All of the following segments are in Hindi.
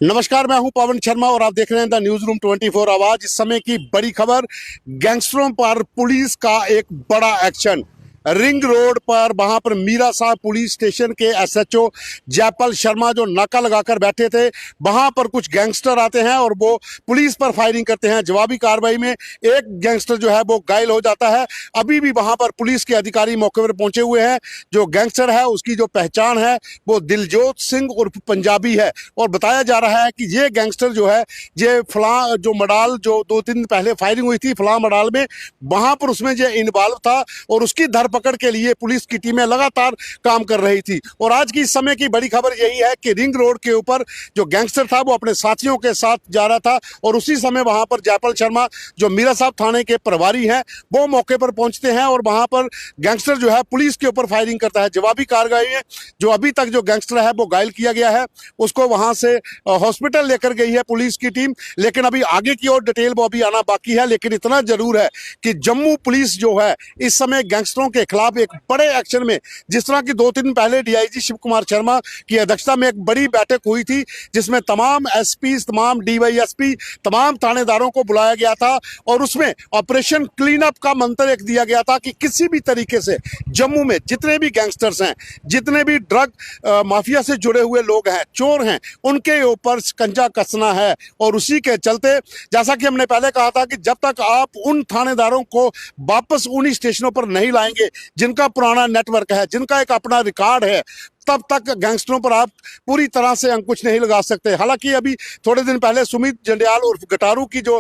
नमस्कार, मैं हूं पवन शर्मा और आप देख रहे हैं द न्यूज रूम 24 आवाज। इस समय की बड़ी खबर, गैंगस्टरों पर पुलिस का एक बड़ा एक्शन। रिंग रोड पर वहां पर मीरा साहब पुलिस स्टेशन के एसएचओ जयपाल शर्मा जो नाका लगाकर बैठे थे, वहां पर कुछ गैंगस्टर आते हैं और वो पुलिस पर फायरिंग करते हैं। जवाबी कार्रवाई में एक गैंगस्टर जो है वो घायल हो जाता है। अभी भी वहां पर पुलिस के अधिकारी मौके पर पहुंचे हुए हैं। जो गैंगस्टर है उसकी जो पहचान है वो दिलजोत सिंह उर्फ पंजाबी है और बताया जा रहा है कि ये गैंगस्टर जो है ये फला जो मडाल जो 2-3 दिन पहले फायरिंग हुई थी फला मडाल में, वहां पर उसमें जो इन्वॉल्व था और उसकी धरपकड़ के लिए पुलिस की टीमें लगातार काम कर रही थी। और आज की इस समय की बड़ी खबर यही है कि रिंग रोड के ऊपर जो गैंगस्टर था वो अपने साथियों के साथ जा रहा था और उसी समय वहां पर जयपाल शर्मा जो मीरा साहब थाने के प्रभारी हैं वो मौके पर पहुंचते हैं और वहां पर गैंगस्टर जो है पुलिस के ऊपर फायरिंग करता है। जवाबी कार्रवाई में जो अभी तक जो गैंगस्टर है वो घायल किया गया है, उसको वहां से हॉस्पिटल लेकर गई है पुलिस की टीम। लेकिन अभी आगे की और डिटेल वो अभी आना बाकी है। लेकिन इतना जरूर है कि जम्मू पुलिस जो है इस समय गैंगस्टरों के खिलाफ एक बड़े एक्शन में, जिस तरह की 2-3 दिन पहले डीआईजी शिव कुमार शर्मा की अध्यक्षता में एक बड़ी बैठक हुई थी जिसमें तमाम एसपी, तमाम डीवाईएसपी, तमाम थानेदारों को बुलाया गया था और उसमें ऑपरेशन क्लीन अप का मंत्र एक दिया गया था कि किसी भी तरीके से जम्मू में जितने भी गैंगस्टर्स हैं, जितने भी ड्रग माफिया से जुड़े हुए लोग हैं, चोर हैं, उनके ऊपर शिकंजा कसना है। और उसी के चलते जैसा कि हमने पहले कहा था कि जब तक आप उन थानेदारों को वापस उन्हीं स्टेशनों पर नहीं लाएंगे जिनका पुराना नेटवर्क है, जिनका एक अपना रिकॉर्ड है, तब तक गैंगस्टरों पर आप पूरी तरह से अंकुश नहीं लगा सकते। हालांकि अभी थोड़े दिन पहले सुमित जंडियाल उर्फ गटारू की जो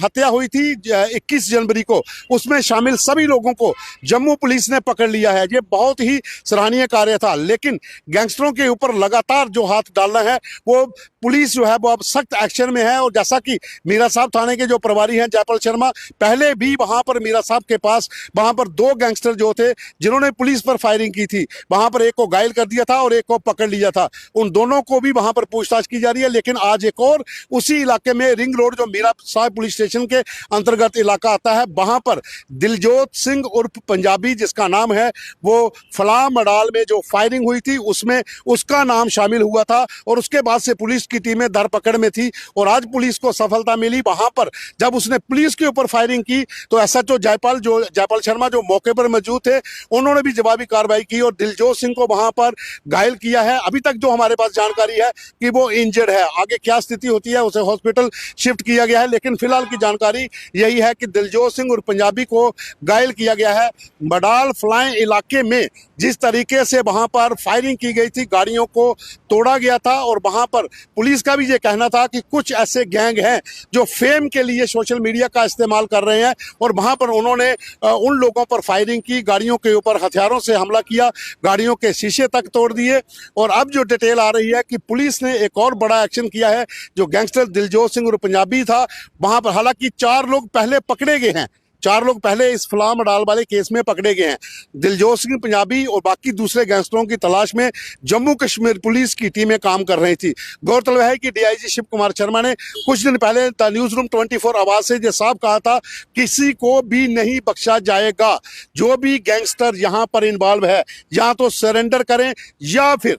हत्या हुई थी 21 जनवरी को, उसमें शामिल सभी लोगों को जम्मू पुलिस ने पकड़ लिया है। ये बहुत ही सराहनीय कार्य था। लेकिन गैंगस्टरों के ऊपर लगातार जो हाथ डालना है वो पुलिस जो है वो अब सख्त एक्शन में है। और जैसा कि मीरा साहब थाने के जो प्रभारी हैं जयपाल शर्मा, पहले भी वहां पर मीरा साहब के पास वहां पर 2 गैंगस्टर जो थे जिन्होंने पुलिस पर फायरिंग की थी, वहां पर एक को घायल कर दिया था और एक को पकड़ लिया था। उन दोनों को भी वहां पर पूछताछ की जा रही है। लेकिन आज एक और उसी इलाके में रिंग रोड जो मीरा साहब पुलिस स्टेशन के अंतर्गत इलाका आता है, वहां पर दिलजोत सिंह उर्फ पंजाबी जिसका नाम है, वो फला मडाल में जो फायरिंग हुई थी उसमें उसका नाम शामिल हुआ था और उसके बाद से पुलिस की टीमें धरपकड़ में थी। और आज पुलिस को सफलता मिली। वहां पर जब उसने पुलिस के ऊपर फायरिंग की तो एसएचओ जयपाल शर्मा जो मौके पर मौजूद थे, उन्होंने भी जवाबी कार्रवाई की और दिलजोत सिंह को वहां पर घायल किया है। अभी तक जो हमारे पास जानकारी है कि वो इंजर्ड है, आगे क्या स्थिति होती है उसे हॉस्पिटल शिफ्ट किया गया है। लेकिन फिलहाल की जानकारी यही है कि दिलजोत सिंह और पंजाबी को घायल किया गया है। मडाल फ्लाई इलाके में जिस तरीके से वहां पर फायरिंग की गई थी, गाड़ियों को तोड़ा गया था और वहां पर पुलिस का भी ये कहना था कि कुछ ऐसे गैंग हैं जो फेम के लिए सोशल मीडिया का इस्तेमाल कर रहे हैं और वहां पर उन्होंने उन लोगों पर फायरिंग की, गाड़ियों के ऊपर हथियारों से हमला किया, गाड़ियों के शीशे तक तोड़ दिए। और अब जो डिटेल आ रही है कि पुलिस ने एक और बड़ा एक्शन किया है। जो गैंगस्टर दिलजोत सिंह और पंजाबी था वहां पर, हालांकि 4 लोग पहले पकड़े गए हैं, 4 लोग पहले इस फला मडाल वाले केस में पकड़े गए हैं। दिलजोत सिंह पंजाबी और बाकी दूसरे गैंगस्टरों की तलाश में जम्मू कश्मीर पुलिस की टीमें काम कर रही थी। गौरतलब है कि डीआईजी शिव कुमार शर्मा ने कुछ दिन पहले द न्यूज रूम 24 आवाज से ये साफ कहा था, किसी को भी नहीं बख्शा जाएगा। जो भी गैंगस्टर यहाँ पर इन्वॉल्व है या तो सरेंडर करें या फिर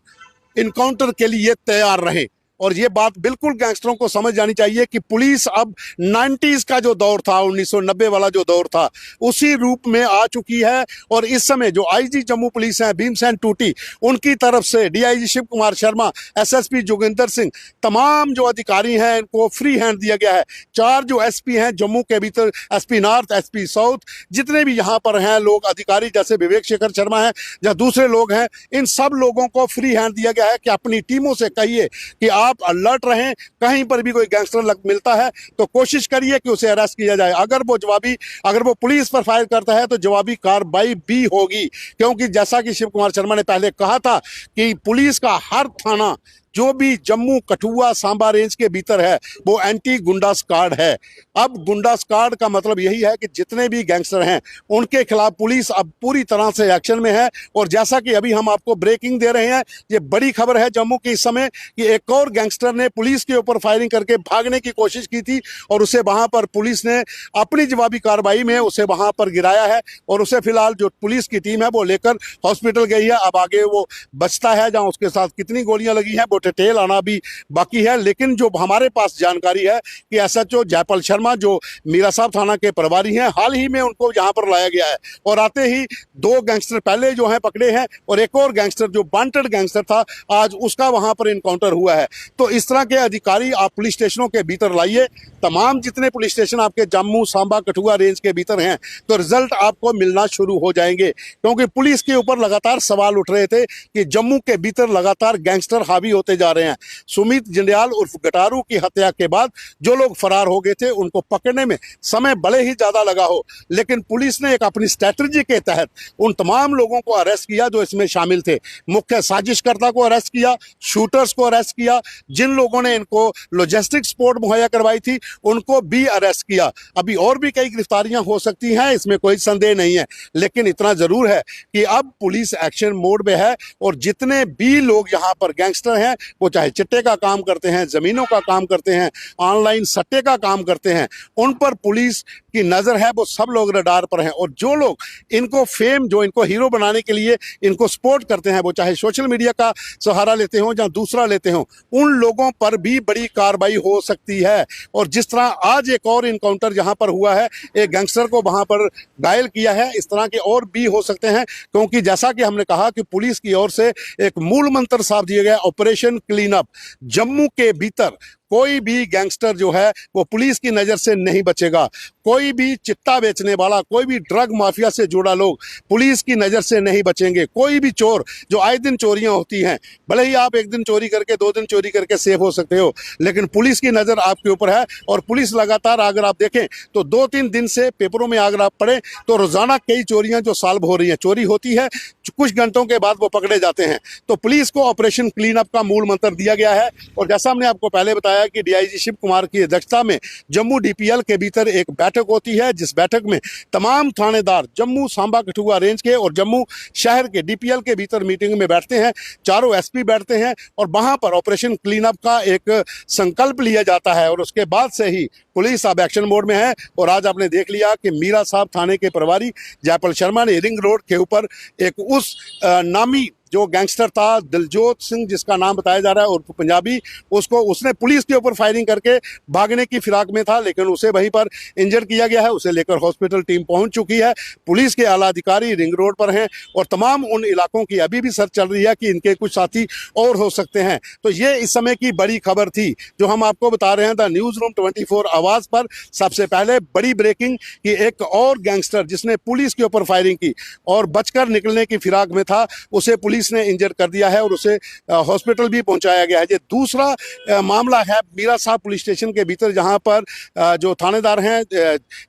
इनकाउंटर के लिए तैयार रहें। और ये बात बिल्कुल गैंगस्टरों को समझ जानी चाहिए कि पुलिस अब 90s का जो दौर था, 1990 वाला जो दौर था, उसी रूप में आ चुकी है। और इस समय जो आईजी जम्मू पुलिस हैं भीमसेन टूटी, उनकी तरफ से डीआईजी शिव कुमार शर्मा, एसएसपी जोगिंदर सिंह, तमाम जो अधिकारी हैं इनको फ्री हैंड दिया गया है। 4 जो एसपी हैं जम्मू के भीतर, एसपी नॉर्थ, एसपी साउथ, जितने भी यहाँ पर हैं लोग अधिकारी जैसे विवेक शेखर शर्मा हैं या दूसरे लोग हैं, इन सब लोगों को फ्री हैंड दिया गया है कि अपनी टीमों से कहिए कि आप अलर्ट रहें, कहीं पर भी कोई गैंगस्टर मिलता है तो कोशिश करिए कि उसे अरेस्ट किया जाए। अगर वो पुलिस पर फायर करता है तो जवाबी कार्रवाई भी होगी। क्योंकि जैसा कि शिव कुमार शर्मा ने पहले कहा था कि पुलिस का हर थाना जो भी जम्मू कठुआ सांबा रेंज के भीतर है वो एंटी गुंडा स्क्वाड है। अब गुंडा स्क्वाड का मतलब यही है कि जितने भी गैंगस्टर हैं उनके खिलाफ पुलिस अब पूरी तरह से एक्शन में है। और जैसा कि अभी हम आपको ब्रेकिंग दे रहे हैं, ये बड़ी खबर है जम्मू की इस समय कि एक और गैंगस्टर ने पुलिस के ऊपर फायरिंग करके भागने की कोशिश की थी और उसे वहां पर पुलिस ने अपनी जवाबी कार्रवाई में उसे वहां पर गिराया है और उसे फिलहाल जो पुलिस की टीम है वो लेकर हॉस्पिटल गई है। अब आगे वो बचता है जहां उसके साथ कितनी गोलियां लगी हैं वो डिटेल आना भी बाकी है। लेकिन जो हमारे पास जानकारी है कि एसएचओ जयपाल शर्मा जो मीरा साहब थाना के प्रभारी हैं, हाल ही में उनको यहाँ पर लाया गया है और आते ही 2 गैंगस्टर पहले जो हैं पकड़े हैं और एक और गैंगस्टर जो वांटेड गैंगस्टर था आज उसका वहां पर इनकाउंटर हुआ है। तो इस तरह के अधिकारी आप पुलिस स्टेशनों के भीतर लाइए, तमाम जितने पुलिस स्टेशन आपके जम्मू सांबा कठुआ रेंज के भीतर हैं तो रिजल्ट आपको मिलना शुरू हो जाएंगे। क्योंकि पुलिस के ऊपर लगातार सवाल उठ रहे थे कि जम्मू के भीतर लगातार गैंगस्टर हावी होते जा रहे हैं। सुमित जिंदयाल उर्फ गटारू की हत्या के बाद जो लोग फरार हो गए थे उनको पकड़ने में समय भले ही ज्यादा लगा हो, लेकिन पुलिस ने एक अपनी स्ट्रैटेजी के तहत उन तमाम लोगों को अरेस्ट किया जो इसमें शामिल थे। मुख्य साजिशकर्ता को अरेस्ट किया, शूटर्स को अरेस्ट किया, जिन लोगों ने इनको लॉजिस्टिक सपोर्ट मुहैया करवाई थी उनको भी अरेस्ट किया। अभी और भी कई गिरफ्तारियां हो सकती हैं, इसमें कोई संदेह नहीं है, लेकिन इतना जरूर है कि अब पुलिस एक्शन मोड में है और जितने भी लोग यहाँ पर गैंगस्टर हैं वो चाहे चिट्टे का काम करते हैं, जमीनों का काम करते हैं, ऑनलाइन सट्टे का काम करते हैं, उन पर पुलिस की नजर है। वो सब लोग रडार पर हैं और जो लोग इनको फेम, जो इनको हीरो बनाने के लिए इनको सपोर्ट करते हैं, वो चाहे सोशल मीडिया का सहारा लेते हो या दूसरा लेते हो, उन लोगों पर भी बड़ी कार्रवाई हो सकती है। और जिस तरह आज एक और इनकाउंटर जहां पर हुआ है, एक गैंगस्टर को वहां पर घायल किया है, इस तरह के और भी हो सकते हैं। क्योंकि जैसा कि हमने कहा कि पुलिस की ओर से एक मूल मंत्र साफ दिया गया, ऑपरेशन क्लीन अप। जम्मू के भीतर कोई भी गैंगस्टर जो है वो पुलिस की नजर से नहीं बचेगा। कोई भी चिट्टा बेचने वाला, कोई भी ड्रग माफिया से जुड़ा लोग पुलिस की नजर से नहीं बचेंगे। कोई भी चोर, जो आए दिन चोरियां होती हैं, भले ही आप एक दिन चोरी करके 2 दिन चोरी करके सेफ हो सकते हो, लेकिन पुलिस की नजर आपके ऊपर है। और पुलिस लगातार, अगर आप देखें तो 2-3 दिन से पेपरों में अगर आप पढ़ें तो रोजाना कई चोरियां जो सॉल्व हो रही हैं, चोरी होती है, कुछ घंटों के बाद वो पकड़े जाते हैं। तो पुलिस को ऑपरेशन क्लीन अप का मूल मंत्र दिया गया है। और जैसा हमने आपको पहले बताया कि डीआईजी शिव कुमार की अध्यक्षता में जम्मू डीपीएल के भीतर एक बैठक होती है, जिस बैठक में तमाम थानेदार जम्मू सांबा कठुआ रेंज के और जम्मू शहर के डीपीएल के भीतर मीटिंग में बैठते हैं। चारों एसपी बैठते हैं और वहां पर ऑपरेशन क्लीन अप का एक संकल्प लिया जाता है और उसके बाद से ही पुलिस अब एक्शन मोड में है। और आज आपने देख लिया कि मीरा साहब थाने के प्रभारी जयपाल शर्मा ने रिंग रोड के ऊपर एक उस नामी जो गैंगस्टर था दिलजोत सिंह, जिसका नाम बताया जा रहा है, और पंजाबी, उसने पुलिस के ऊपर फायरिंग करके भागने की फिराक में था, लेकिन उसे वहीं पर इंजर किया गया है। उसे लेकर हॉस्पिटल टीम पहुंच चुकी है। पुलिस के आला अधिकारी रिंग रोड पर हैं और तमाम उन इलाकों की अभी भी सर्च चल रही है कि इनके कुछ साथी और हो सकते हैं। तो ये इस समय की बड़ी खबर थी जो हम आपको बता रहे हैं द न्यूज रूम 24 आवाज पर। सबसे पहले बड़ी ब्रेकिंग कि एक और गैंगस्टर जिसने पुलिस के ऊपर फायरिंग की और बचकर निकलने की फिराक में था, उसे पुलिस ने इंजर कर दिया है और उसे हॉस्पिटल भी पहुंचाया गया है। ये दूसरा मामला है मीरा साहब पुलिस स्टेशन के भीतर, जहां पर जो थानेदार हैं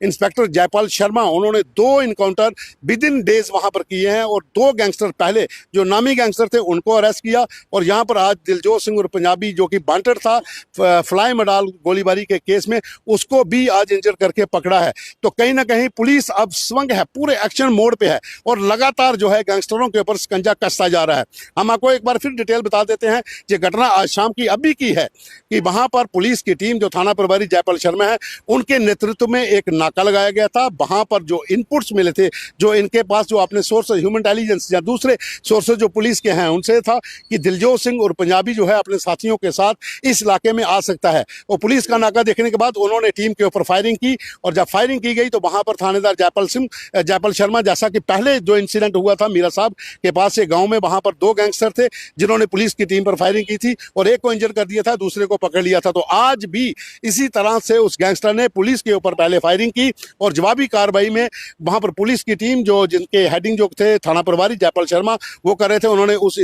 इंस्पेक्टर जयपाल शर्मा, उन्होंने 2 इनकाउंटर विद इन डेज वहां पर किए हैं और 2 गैंगस्टर पहले जो नामी गैंगस्टर थे उनको अरेस्ट किया। और यहां पर आज दिलजोत सिंह और पंजाबी जो कि वांटेड था फ्लाई मडाल गोलीबारी के केस में, उसको भी आज इंजर करके पकड़ा है। तो कहीं ना कहीं पुलिस अब स्वंग है, पूरे एक्शन मोड पे है और लगातार जो है गैंगस्टरों के ऊपर शिकंजा कसता जा रहा है। हम आपको एक बार फिर डिटेल बता देते हैं। ये घटना आज शाम की अभी की है कि वहां पर पुलिस की टीम, जो थाना प्रभारी जयपाल शर्मा है, उनके नेतृत्व में एक नाका लगाया गया था। वहां पर जो इनपुट्स मिले थे, जो इनके पास जो अपने सोर्स ह्यूमन इंटेलिजेंस या दूसरे सोर्सेज जो पुलिस के हैं उनसे था कि दिलजोत सिंह और पंजाबी जो है अपने साथियों के साथ इस इलाके में आ सकता है। और पुलिस का नाका देखने के बाद उन्होंने टीम के ऊपर फायरिंग की और जब फायरिंग की गई तो वहां पर थानेदार जयपाल शर्मा, जैसा कि पहले जो इंसिडेंट हुआ था मीरा साहब के पास से गांव में, वहां पर 2 गैंगस्टर थे जिन्होंने पुलिस की टीम पर फायरिंग की थी और एक को इंजर कर दिया था, दूसरे को पकड़ लिया था। तो आज भी इसी तरह से उस गैंगस्टर ने पुलिस के ऊपर पहले फायरिंग की और जवाबी कार्रवाई में वहां पर पुलिस की टीम, जो जिनके हेडिंग जो थे थाना प्रभारी जयपाल शर्मा, वो कर रहे थे, उन्होंने उस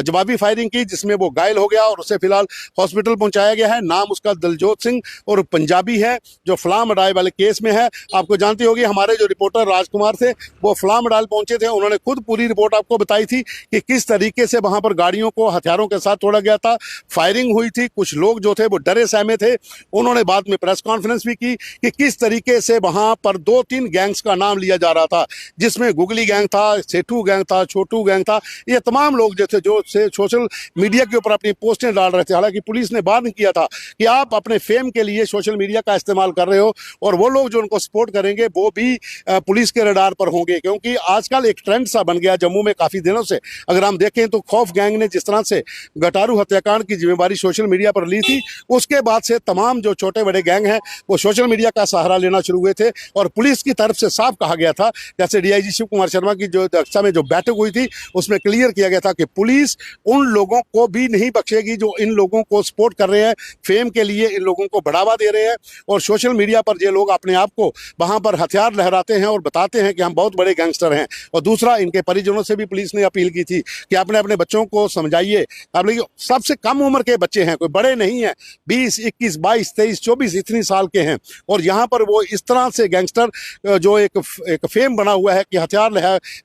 जवाबी फायरिंग की जिसमें वो घायल हो गया और उसे फिलहाल हॉस्पिटल पहुंचाया गया है। नाम उसका दिलजोत सिंह और पंजाबी है, जो फ्लाम मडाई वाले केस में है। आपको जानती होगी, हमारे जो रिपोर्टर राजकुमार थे वो फ्लाम मडाल पहुंचे थे, उन्होंने खुद पूरी रिपोर्ट आपको बताई थी कि किस तरीके से वहां पर गाड़ियों को हथियारों के साथ तोड़ा गया था, फायरिंग हुई थी, कुछ लोग जो थे वो डरे सहमे थे। उन्होंने बाद में प्रेस कॉन्फ्रेंस भी की कि किस तरीके से वहां पर 2-3 गैंग्स का नाम लिया जा रहा था, जिसमें गुगली गैंग था, सेठू गैंग था, छोटू गैंग था। ये तमाम लोग जो थे जो सोशल मीडिया के ऊपर अपनी पोस्टें डाल रहे थे। हालांकि पुलिस ने वार्न किया था कि आप अपने फेम के लिए सोशल सोशल मीडिया का इस्तेमाल कर रहे हो, और वो लोग जो उनको सपोर्ट करेंगे वो भी पुलिस के रडार पर होंगे, क्योंकि आजकल एक ट्रेंड सा बन गया जम्मू में काफ़ी दिनों से। अगर हम देखें तो खौफ गैंग ने जिस तरह से गटारू हत्याकांड की जिम्मेवारी सोशल मीडिया पर ली थी, उसके बाद से तमाम जो छोटे बड़े गैंग हैं वो सोशल मीडिया का सहारा लेना शुरू हुए थे, और पुलिस की तरफ से साफ कहा गया था, जैसे डीआईजी शिव कुमार शर्मा की जो अध्यक्षता में जो बैठक हुई थी उसमें क्लियर किया गया था कि पुलिस उन लोगों को भी नहीं बख्शेगी जो इन लोगों को सपोर्ट कर रहे हैं, फेम के लिए इन लोगों को बढ़ावा दे रहे हैं, और सोशल मीडिया पर ये लोग अपने आप को वहां पर हथियार लहराते हैं और बताते हैं कि हम बहुत बड़े गैंगस्टर हैं। और दूसरा, इनके परिजनों से भी पुलिस ने अपील की थी कि आपने अपने बच्चों को समझाइए। आप लोग सबसे कम उम्र के बच्चे हैं, कोई बड़े नहीं हैं, 20, 21, 22, 23, 24 इतनी साल के हैं, और यहाँ पर वो इस तरह से गैंगस्टर जो एक फेम बना हुआ है कि हथियार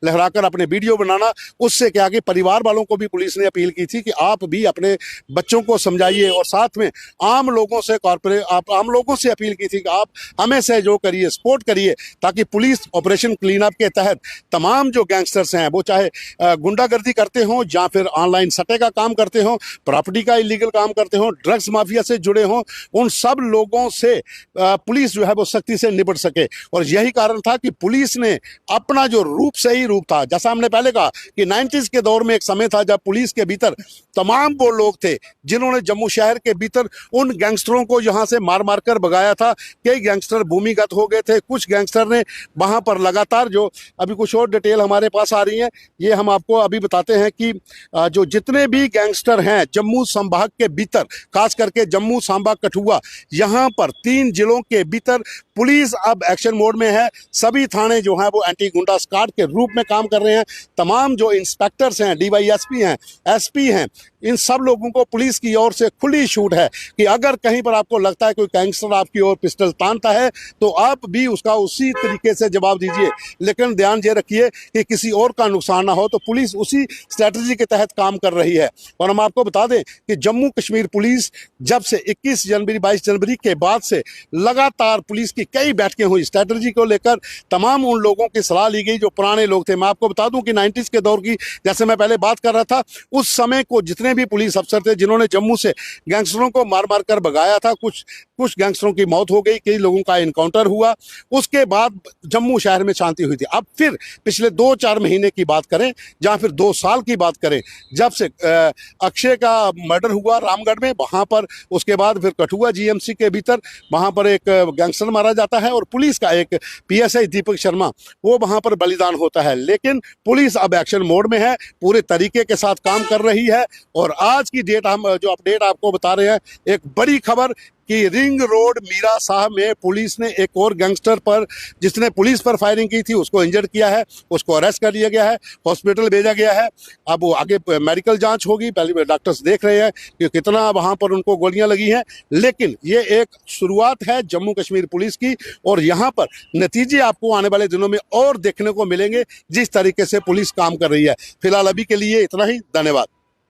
लहराकर अपने वीडियो बनाना, उससे क्या कि परिवार वालों को भी पुलिस ने अपील की थी कि आप भी अपने बच्चों को समझाइए, और साथ में आम लोगों से आम लोगों से अपील की थी कि आप हमें सहयोग करिए, सपोर्ट करिए, ताकि पुलिस ऑपरेशन क्लीन अप के तहत तमाम जो गैंगस्टर्स हैं, वो चाहे गुंडागर्दी करते हों या फिर ऑनलाइन सट्टे का काम करते हों, प्रॉपर्टी का इलीगल काम करते हों, ड्रग्स माफिया से जुड़े हों, उन सब लोगों से पुलिस जो है वो सख्ती से निपट सके। और यही कारण था कि पुलिस ने अपना जो रूप सही रूप था, जैसा हमने पहले कहा कि 90s के दौर में एक समय था जब पुलिस के भीतर तमाम वो लोग थे जिन्होंने जम्मू शहर के भीतर उन गैंगस्टरों को यहां से मार मार कर भगाया था। कई गैंगस्टर भूमिगत हो गए थे, कुछ गैंगस्टर ने वहां पर लगातार, जो अभी कुछ और डिटेल हमारे पास आ रही है, ये हम आपको अभी बताते हैं कि जो जितने भी गैंगस्टर हैं जम्मू संभाग के भीतर, खास करके जम्मू, सांबा, कठुआ, यहाँ पर 3 जिलों के भीतर पुलिस अब एक्शन मोड में है। सभी थाने जो हैं वो एंटी गुंडा स्क्वाड के रूप में काम कर रहे हैं। तमाम जो इंस्पेक्टर्स हैं, डीवाईएसपी हैं, एसपी हैं, इन सब लोगों को पुलिस की ओर से खुली छूट है कि अगर कहीं पर आपको लगता है कोई गैंगस्टर आपकी ओर पिस्टल तानता है तो आप भी उसका उसी तरीके से जवाब दीजिए, लेकिन ध्यान ये रखिए कि किसी और का नुकसान ना हो। तो पुलिस उसी स्ट्रेटजी के तहत काम कर रही है। और हम आपको बता दें कि जम्मू कश्मीर पुलिस जब से 21 जनवरी 22 जनवरी के बाद से लगातार पुलिस की कई बैठकें हुई, स्ट्रेटजी को लेकर तमाम उन लोगों की सलाह ली गई जो पुराने लोग थे। मैं आपको बता दूं कि 90s के दौर की, जैसे मैं पहले बात कर रहा था, उस समय को जितने भी पुलिस अफसर थे जिन्होंने जम्मू से गैंगस्टरों को मार मार कर भगाया था, कुछ गैंगस्टरों की मौत हो गई, कई लोगों का इनकाउंटर हुआ, उसके बाद जम्मू शहर में शांति हुई थी। अब फिर पिछले 2-4 महीने की बात करें या फिर 2 साल की बात करें, जब से अक्षय का मर्डर हुआ रामगढ़ में, वहां पर उसके बाद फिर कठुआ जीएमसी के भीतर वहां पर एक गैंगस्टर मारा जाता है और पुलिस का एक पीएसआई दीपक शर्मा वो वहां पर बलिदान होता है। लेकिन पुलिस अब एक्शन मोड में है, पूरे तरीके के साथ काम कर रही है। और आज की डेट हम जो अपडेट आपको बता रहे हैं, एक बड़ी खबर कि रिंग रोड मीरा साहब में पुलिस ने एक और गैंगस्टर पर, जिसने पुलिस पर फायरिंग की थी, उसको इंजर्ड किया है, उसको अरेस्ट कर लिया गया है, हॉस्पिटल भेजा गया है। अब वो आगे मेडिकल जांच होगी, पहले डॉक्टर्स देख रहे हैं कि कितना वहां पर उनको गोलियां लगी हैं। लेकिन ये एक शुरुआत है जम्मू कश्मीर पुलिस की, और यहाँ पर नतीजे आपको आने वाले दिनों में और देखने को मिलेंगे जिस तरीके से पुलिस काम कर रही है। फिलहाल अभी के लिए इतना ही, धन्यवाद।